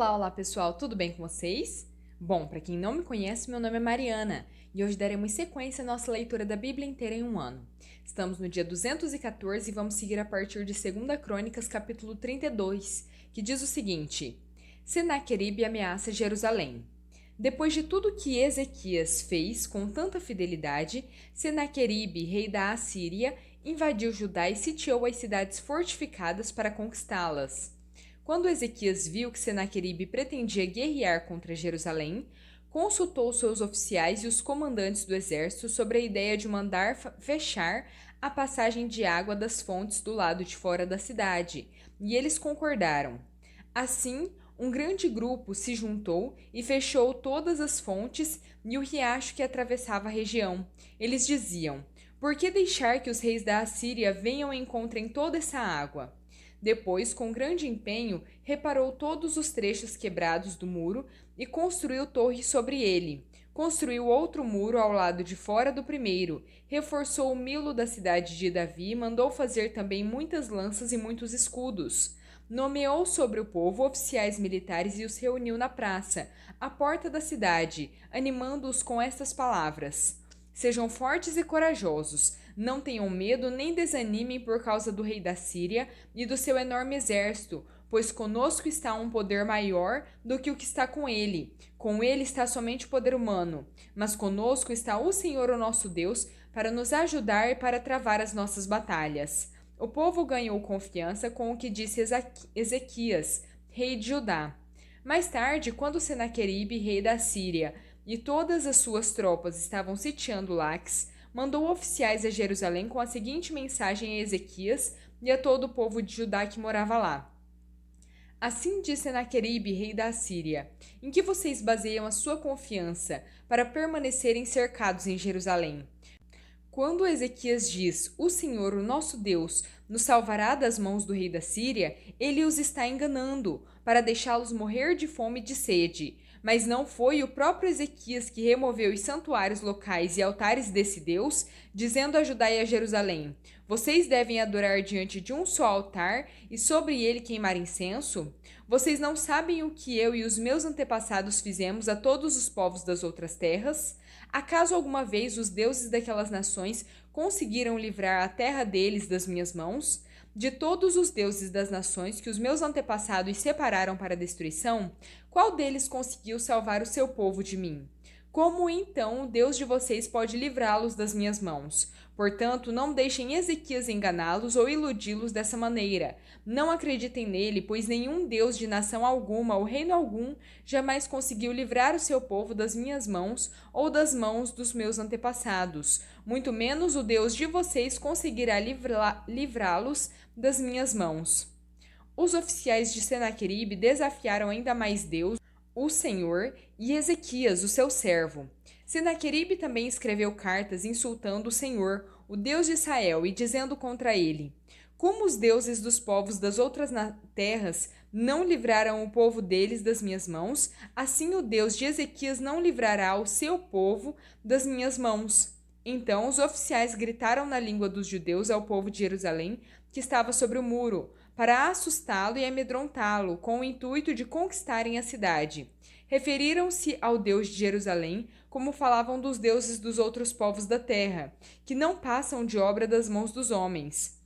Olá pessoal, tudo bem com vocês? Bom, para quem não me conhece, meu nome é Mariana e hoje daremos sequência à nossa leitura da Bíblia inteira em um ano. Estamos no dia 214 e vamos seguir a partir de 2 Crônicas, capítulo 32, que diz o seguinte: Senaqueribe ameaça Jerusalém. Depois de tudo que Ezequias fez com tanta fidelidade, Senaqueribe, rei da Assíria, invadiu Judá e sitiou as cidades fortificadas para conquistá-las. Quando Ezequias viu que Senaqueribe pretendia guerrear contra Jerusalém, consultou seus oficiais e os comandantes do exército sobre a ideia de mandar fechar a passagem de água das fontes do lado de fora da cidade, e eles concordaram. Assim, um grande grupo se juntou e fechou todas as fontes e o riacho que atravessava a região. Eles diziam: por que deixar que os reis da Assíria venham e encontrem toda essa água? Depois, com grande empenho, reparou todos os trechos quebrados do muro e construiu torre sobre ele. Construiu outro muro ao lado de fora do primeiro, reforçou o milo da cidade de Davi e mandou fazer também muitas lanças e muitos escudos. Nomeou sobre o povo oficiais militares e os reuniu na praça, à porta da cidade, animando-os com estas palavras: sejam fortes e corajosos, não tenham medo nem desanimem por causa do rei da Síria e do seu enorme exército, pois conosco está um poder maior do que o que está com ele. Com ele está somente o poder humano, mas conosco está o Senhor, o nosso Deus, para nos ajudar e para travar as nossas batalhas. O povo ganhou confiança com o que disse Ezequias, rei de Judá. Mais tarde, quando Senaqueribe, rei da Síria, e todas as suas tropas estavam sitiando Laques, mandou oficiais a Jerusalém com a seguinte mensagem a Ezequias e a todo o povo de Judá que morava lá. Assim diz Senaqueribe, rei da Assíria: em que vocês baseiam a sua confiança para permanecerem cercados em Jerusalém? Quando Ezequias diz: o Senhor, o nosso Deus, nos salvará das mãos do rei da Síria, ele os está enganando, para deixá-los morrer de fome e de sede. Mas não foi o próprio Ezequias que removeu os santuários locais e altares desse Deus, dizendo a Judá e a Jerusalém: vocês devem adorar diante de um só altar e sobre ele queimar incenso? Vocês não sabem o que eu e os meus antepassados fizemos a todos os povos das outras terras? Acaso alguma vez os deuses daquelas nações conseguiram livrar a terra deles das minhas mãos? De todos os deuses das nações que os meus antepassados separaram para a destruição, qual deles conseguiu salvar o seu povo de mim? Como então o Deus de vocês pode livrá-los das minhas mãos? Portanto, não deixem Ezequias enganá-los ou iludi-los dessa maneira. Não acreditem nele, pois nenhum Deus de nação alguma ou reino algum jamais conseguiu livrar o seu povo das minhas mãos ou das mãos dos meus antepassados. Muito menos o Deus de vocês conseguirá livrá-los das minhas mãos. Os oficiais de Senaqueribe desafiaram ainda mais Deus, o Senhor, e Ezequias, o seu servo. Senaqueribe também escreveu cartas insultando o Senhor, o Deus de Israel, e dizendo contra ele: como os deuses dos povos das outras terras não livraram o povo deles das minhas mãos, assim o Deus de Ezequias não livrará o seu povo das minhas mãos. Então os oficiais gritaram na língua dos judeus ao povo de Jerusalém, que estava sobre o muro, para assustá-lo e amedrontá-lo, com o intuito de conquistarem a cidade. Referiram-se ao Deus de Jerusalém como falavam dos deuses dos outros povos da terra, que não passam de obra das mãos dos homens.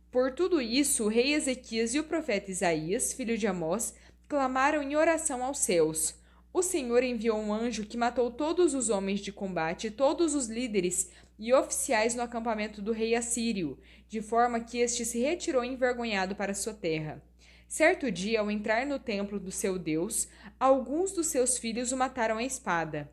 Por tudo isso, o rei Ezequias e o profeta Isaías, filho de Amós, clamaram em oração aos céus. O Senhor enviou um anjo que matou todos os homens de combate e todos os líderes e oficiais no acampamento do rei assírio, de forma que este se retirou envergonhado para sua terra. Certo dia, ao entrar no templo do seu Deus, alguns dos seus filhos o mataram à espada.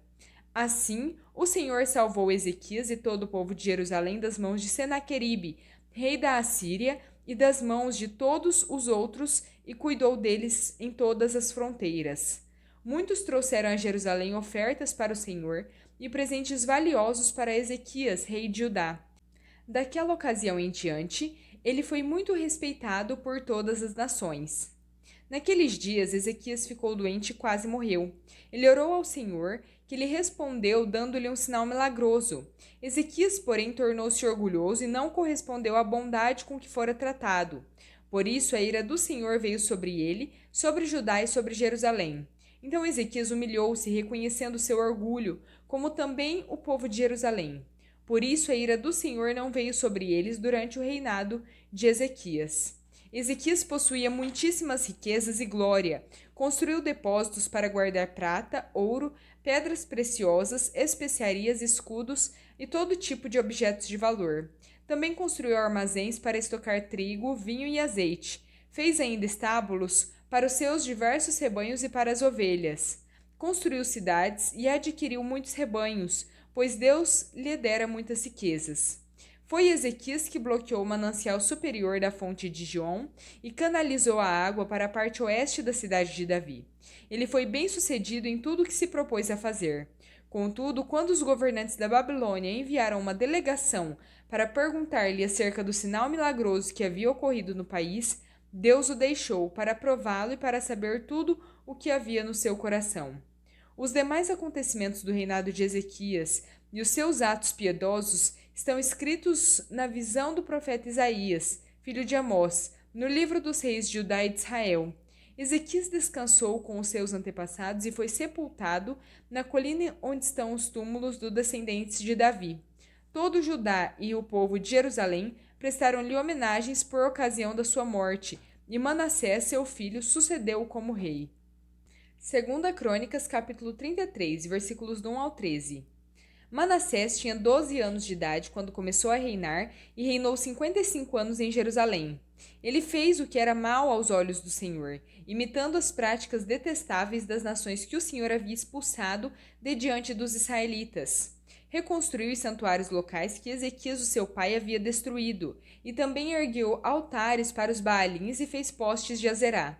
Assim, o Senhor salvou Ezequias e todo o povo de Jerusalém das mãos de Senaqueribe, rei da Assíria, e das mãos de todos os outros, e cuidou deles em todas as fronteiras. Muitos trouxeram a Jerusalém ofertas para o Senhor e presentes valiosos para Ezequias, rei de Judá. Daquela ocasião em diante, ele foi muito respeitado por todas as nações. Naqueles dias, Ezequias ficou doente e quase morreu. Ele orou ao Senhor, que lhe respondeu dando-lhe um sinal milagroso. Ezequias, porém, tornou-se orgulhoso e não correspondeu à bondade com que fora tratado. Por isso a ira do Senhor veio sobre ele, sobre Judá e sobre Jerusalém. Então Ezequias humilhou-se, reconhecendo seu orgulho, como também o povo de Jerusalém. Por isso a ira do Senhor não veio sobre eles durante o reinado de Ezequias. Ezequias possuía muitíssimas riquezas e glória. Construiu depósitos para guardar prata, ouro, pedras preciosas, especiarias, escudos e todo tipo de objetos de valor. Também construiu armazéns para estocar trigo, vinho e azeite. Fez ainda estábulos para os seus diversos rebanhos e para as ovelhas. Construiu cidades e adquiriu muitos rebanhos, pois Deus lhe dera muitas riquezas. Foi Ezequias que bloqueou o manancial superior da fonte de Giom e canalizou a água para a parte oeste da cidade de Davi. Ele foi bem-sucedido em tudo o que se propôs a fazer. Contudo, quando os governantes da Babilônia enviaram uma delegação para perguntar-lhe acerca do sinal milagroso que havia ocorrido no país, Deus o deixou para prová-lo e para saber tudo o que havia no seu coração. Os demais acontecimentos do reinado de Ezequias e os seus atos piedosos estão escritos na visão do profeta Isaías, filho de Amós, no livro dos reis de Judá e de Israel. Ezequias descansou com os seus antepassados e foi sepultado na colina onde estão os túmulos dos descendentes de Davi. Todo Judá e o povo de Jerusalém prestaram-lhe homenagens por ocasião da sua morte, e Manassés, seu filho, sucedeu-o como rei. 2 Crônicas, capítulo 33, versículos do 1 ao 13. Manassés tinha 12 anos de idade quando começou a reinar e reinou 55 anos em Jerusalém. Ele fez o que era mal aos olhos do Senhor, imitando as práticas detestáveis das nações que o Senhor havia expulsado de diante dos israelitas. Reconstruiu os santuários locais que Ezequias, o seu pai, havia destruído, e também ergueu altares para os Baalins e fez postes de Azerá.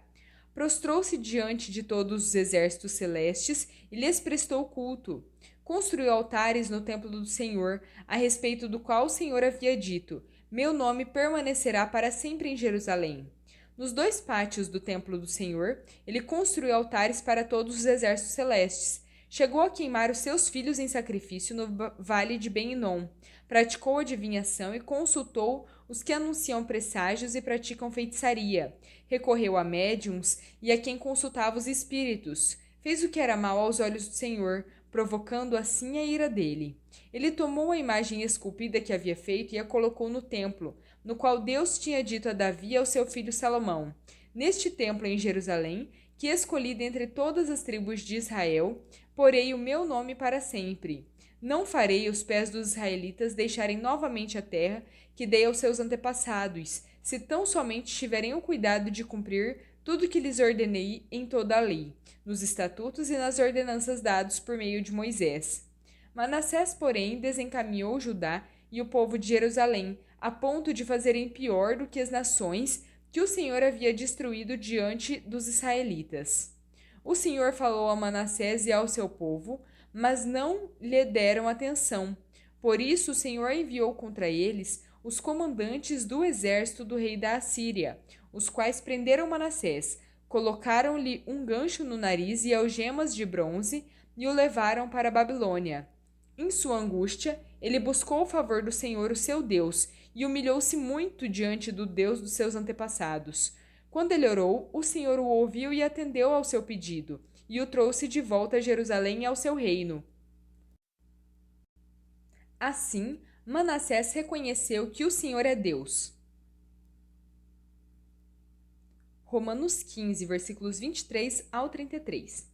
Prostrou-se diante de todos os exércitos celestes e lhes prestou culto. Construiu altares no templo do Senhor, a respeito do qual o Senhor havia dito: Meu nome permanecerá para sempre em Jerusalém. Nos 2 pátios do templo do Senhor, ele construiu altares para todos os exércitos celestes. Chegou a queimar os seus filhos em sacrifício no vale de Ben-Hinom. Praticou adivinhação e consultou os que anunciam presságios e praticam feitiçaria. Recorreu a médiuns e a quem consultava os espíritos. Fez o que era mal aos olhos do Senhor, provocando assim a ira dele. Ele tomou a imagem esculpida que havia feito e a colocou no templo, no qual Deus tinha dito a Davi e ao seu filho Salomão: Neste templo em Jerusalém, que escolhi dentre todas as tribos de Israel, porei o meu nome para sempre. Não farei os pés dos israelitas deixarem novamente a terra que dei aos seus antepassados, se tão somente tiverem o cuidado de cumprir tudo o que lhes ordenei em toda a lei, nos estatutos e nas ordenanças dados por meio de Moisés. Manassés, porém, desencaminhou Judá e o povo de Jerusalém, a ponto de fazerem pior do que as nações que o Senhor havia destruído diante dos israelitas. O Senhor falou a Manassés e ao seu povo, mas não lhe deram atenção. Por isso o Senhor enviou contra eles os comandantes do exército do rei da Assíria, os quais prenderam Manassés, colocaram-lhe um gancho no nariz e algemas de bronze e o levaram para a Babilônia. Em sua angústia, ele buscou o favor do Senhor, o seu Deus, e humilhou-se muito diante do Deus dos seus antepassados. Quando ele orou, o Senhor o ouviu e atendeu ao seu pedido, e o trouxe de volta a Jerusalém e ao seu reino. Assim, Manassés reconheceu que o Senhor é Deus. Romanos 15, versículos 23 ao 33.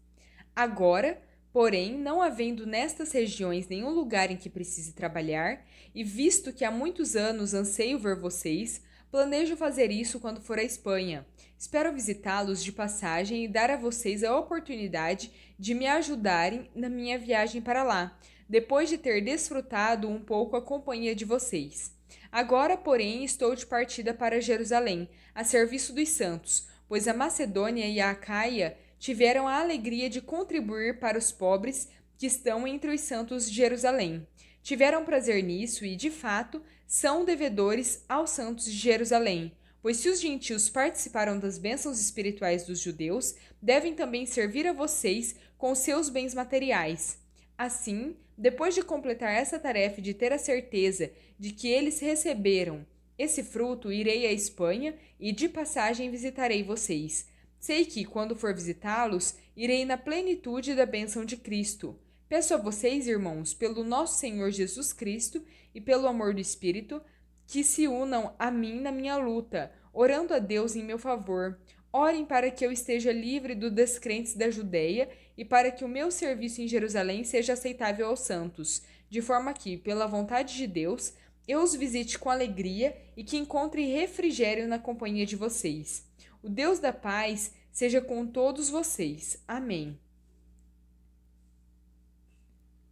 Agora, porém, não havendo nestas regiões nenhum lugar em que precise trabalhar, e visto que há muitos anos anseio ver vocês, planejo fazer isso quando for à Espanha. Espero visitá-los de passagem e dar a vocês a oportunidade de me ajudarem na minha viagem para lá, depois de ter desfrutado um pouco a companhia de vocês. Agora, porém, estou de partida para Jerusalém, a serviço dos santos, pois a Macedônia e a Acaia tiveram a alegria de contribuir para os pobres que estão entre os santos de Jerusalém. Tiveram prazer nisso e, de fato, são devedores aos santos de Jerusalém, pois se os gentios participaram das bênçãos espirituais dos judeus, devem também servir a vocês com seus bens materiais. Assim, depois de completar essa tarefa de ter a certeza de que eles receberam esse fruto irei à Espanha e de passagem visitarei vocês. Sei que, quando for visitá-los, irei na plenitude da bênção de Cristo. Peço a vocês, irmãos, pelo nosso Senhor Jesus Cristo e pelo amor do Espírito, que se unam a mim na minha luta, orando a Deus em meu favor. Orem para que eu esteja livre dos descrentes da Judeia e para que o meu serviço em Jerusalém seja aceitável aos santos, de forma que, pela vontade de Deus, eu os visite com alegria e que encontre refrigério na companhia de vocês. O Deus da paz seja com todos vocês. Amém.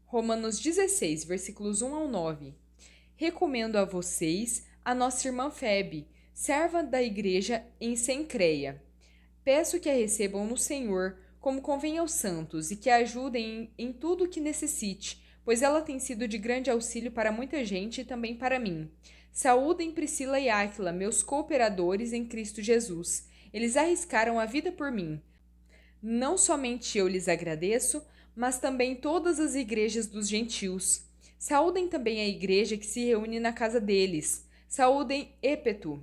Romanos 16, versículos 1 ao 9. Recomendo a vocês a nossa irmã Febe, serva da igreja em Cencreia. Peço que a recebam no Senhor, como convém aos santos, e que a ajudem em tudo o que necessite, pois ela tem sido de grande auxílio para muita gente e também para mim. Saúdem Priscila e Áquila, meus cooperadores em Cristo Jesus. Eles arriscaram a vida por mim. Não somente eu lhes agradeço, mas também todas as igrejas dos gentios. Saúdem também a igreja que se reúne na casa deles. Saúdem Épeto,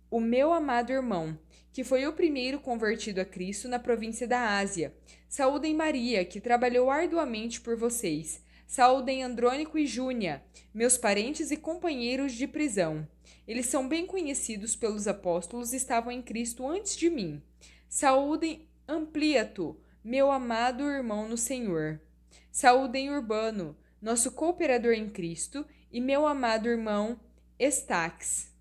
o meu amado irmão, que foi o primeiro convertido a Cristo na província da Ásia. Saúdem Maria, que trabalhou arduamente por vocês. Saúdem Andrônico e Júnia, meus parentes e companheiros de prisão. Eles são bem conhecidos pelos apóstolos e estavam em Cristo antes de mim. Saúdem Ampliato, meu amado irmão no Senhor. Saúdem Urbano, nosso cooperador em Cristo, e meu amado irmão Estaques.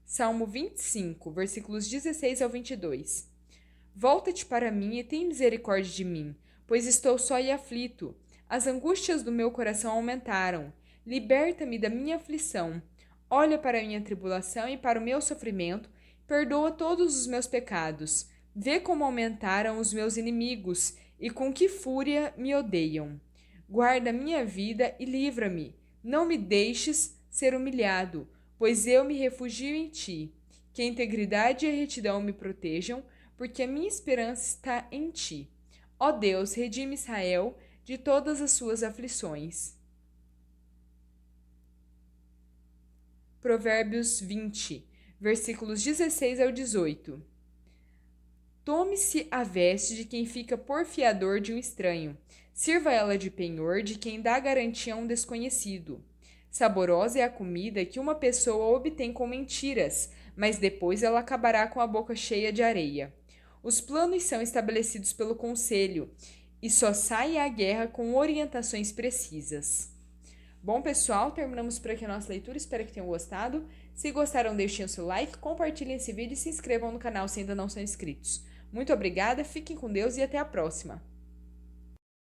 Salmo 25, versículos 16 ao 22. Volta-te para mim e tem misericórdia de mim, pois estou só e aflito. As angústias do meu coração aumentaram. Liberta-me da minha aflição. Olha para a minha tribulação e para o meu sofrimento. Perdoa todos os meus pecados. Vê como aumentaram os meus inimigos e com que fúria me odeiam. Guarda minha vida e livra-me. Não me deixes ser humilhado, pois eu me refugio em ti. Que a integridade e a retidão me protejam, porque a minha esperança está em ti. Ó Deus, redime Israel de todas as suas aflições. Provérbios 20, versículos 16 ao 18. Tome-se a veste de quem fica por fiador de um estranho. Sirva ela de penhor de quem dá garantia a um desconhecido. Saborosa é a comida que uma pessoa obtém com mentiras, mas depois ela acabará com a boca cheia de areia. Os planos são estabelecidos pelo conselho e só sai à guerra com orientações precisas. Bom, pessoal, terminamos por aqui a nossa leitura. Espero que tenham gostado. Se gostaram, deixem o seu like, compartilhem esse vídeo e se inscrevam no canal se ainda não são inscritos. Muito obrigada, fiquem com Deus e até a próxima!